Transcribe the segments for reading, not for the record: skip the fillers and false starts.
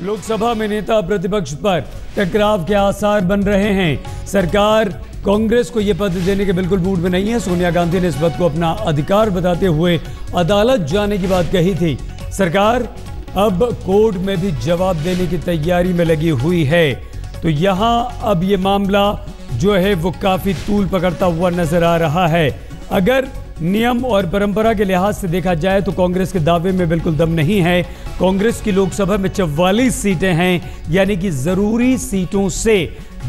लोकसभा में नेता प्रतिपक्ष पर टकराव के आसार बन रहे हैं। सरकार कांग्रेस को यह पद देने के बिल्कुल मूड में नहीं है। सोनिया गांधी ने इस पद को अपना अधिकार बताते हुए अदालत जाने की बात कही थी। सरकार अब कोर्ट में भी जवाब देने की तैयारी में लगी हुई है। तो यहां अब ये मामला जो है वो काफी तूल पकड़ता हुआ नजर आ रहा है। अगर नियम और परंपरा के लिहाज से देखा जाए तो कांग्रेस के दावे में बिल्कुल दम नहीं है। कांग्रेस की लोकसभा में 44 सीटें हैं, यानी कि जरूरी सीटों से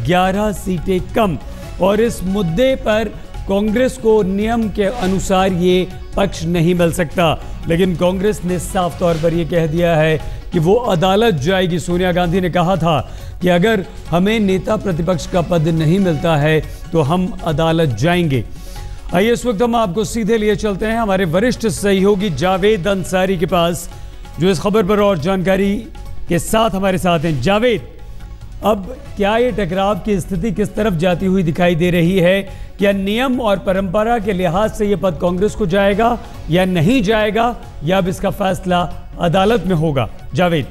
11 सीटें कम, और इस मुद्दे पर कांग्रेस को नियम के अनुसार ये पक्ष नहीं मिल सकता। लेकिन कांग्रेस ने साफ तौर पर यह कह दिया है कि वो अदालत जाएगी। सोनिया गांधी ने कहा था कि अगर हमें नेता प्रतिपक्ष का पद नहीं मिलता है तो हम अदालत जाएंगे। आइए इस वक्त हम आपको सीधे लिए चलते हैं हमारे वरिष्ठ सहयोगी जावेद अंसारी के पास, जो इस खबर पर और जानकारी के साथ हमारे साथ हैं। जावेद, अब क्या ये टकराव की स्थिति किस तरफ जाती हुई दिखाई दे रही है? क्या नियम और परंपरा के लिहाज से ये पद कांग्रेस को जाएगा या नहीं जाएगा, या अब इसका फैसला अदालत में होगा? जावेद,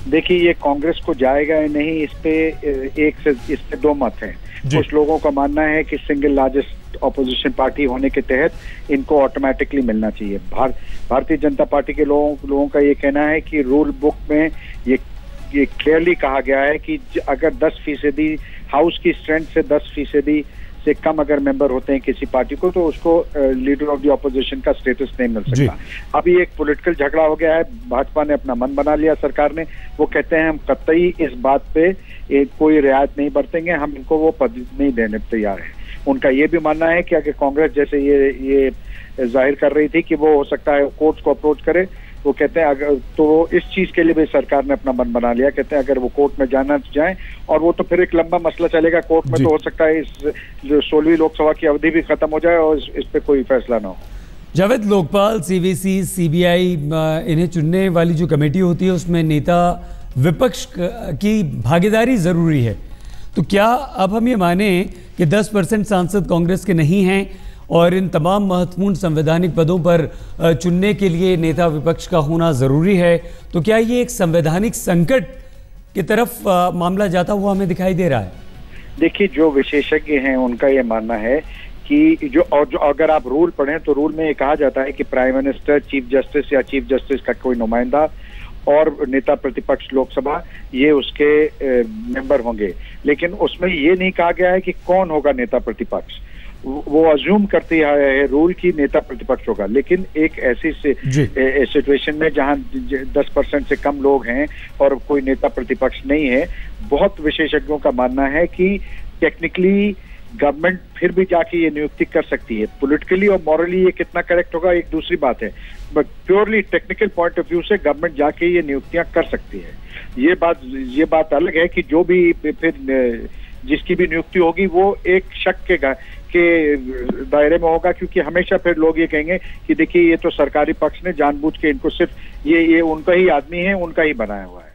देखिए, ये कांग्रेस को जाएगा या नहीं, इस पे दो मत हैं। कुछ लोगों का मानना है कि सिंगल लार्जेस्ट ऑपोजिशन पार्टी होने के तहत इनको ऑटोमेटिकली मिलना चाहिए। भारतीय जनता पार्टी के लोगों का ये कहना है कि रूल बुक में ये क्लियरली कहा गया है कि अगर 10% हाउस की स्ट्रेंथ से 10% से कम अगर मेंबर होते हैं किसी पार्टी को, तो उसको लीडर ऑफ द ऑपोजिशन का स्टेटस नहीं मिल सकता। अभी एक पॉलिटिकल झगड़ा हो गया है। भाजपा ने अपना मन बना लिया, सरकार ने। वो कहते हैं हम कतई इस बात पे कोई रियायत नहीं बरतेंगे, हम इनको वो पद नहीं देने तैयार हैं। उनका ये भी मानना है कि अगर कांग्रेस जैसे ये जाहिर कर रही थी कि वो हो सकता है कोर्ट को अप्रोच करे, वो कहते हैं अगर तो इस चीज के लिए भी सरकार ने अपना मन बना लिया। कहते हैं अगर वो कोर्ट में जाना तो जाएं, और वो तो फिर एक लंबा मसला चलेगा कोर्ट में। तो हो सकता है इस 16वीं लोकसभा की अवधि भी खत्म हो जाए और इस पे कोई फैसला ना हो। जावेद, लोकपाल, सीवीसी, सीबीआई, इन्हें चुनने वाली जो कमेटी होती है उसमें नेता विपक्ष की भागीदारी जरूरी है। तो क्या अब हम ये माने कि 10% सांसद कांग्रेस के नहीं हैं और इन तमाम महत्वपूर्ण संवैधानिक पदों पर चुनने के लिए नेता विपक्ष का होना जरूरी है? तो क्या ये एक संवैधानिक संकट की तरफ मामला जाता हुआ हमें दिखाई दे रहा है? देखिए, जो विशेषज्ञ हैं उनका ये मानना है कि जो अगर आप रूल पढ़ें तो रूल में ये कहा जाता है कि प्राइम मिनिस्टर, चीफ जस्टिस या चीफ जस्टिस का कोई नुमाइंदा और नेता प्रतिपक्ष लोकसभा ये उसके मेंबर होंगे। लेकिन उसमें ये नहीं कहा गया है कि कौन होगा नेता प्रतिपक्ष। वो अज्यूम करती है रूल की नेता प्रतिपक्ष होगा। लेकिन एक ऐसी सिचुएशन में जहां 10% से कम लोग हैं और कोई नेता प्रतिपक्ष नहीं है, बहुत विशेषज्ञों का मानना है कि टेक्निकली गवर्नमेंट फिर भी जाके ये नियुक्ति कर सकती है। पॉलिटिकली और मॉरली ये कितना करेक्ट होगा एक दूसरी बात है, but purely technical point of view से गवर्नमेंट जाके ये नियुक्तियां कर सकती है। ये बात अलग है कि जो भी फिर जिसकी भी नियुक्ति होगी वो एक शक के दायरे में होगा, क्योंकि हमेशा फिर लोग ये कहेंगे कि देखिए ये तो सरकारी पक्ष ने जानबूझ के इनको सिर्फ ये उनका ही आदमी है, उनका ही बनाया हुआ है।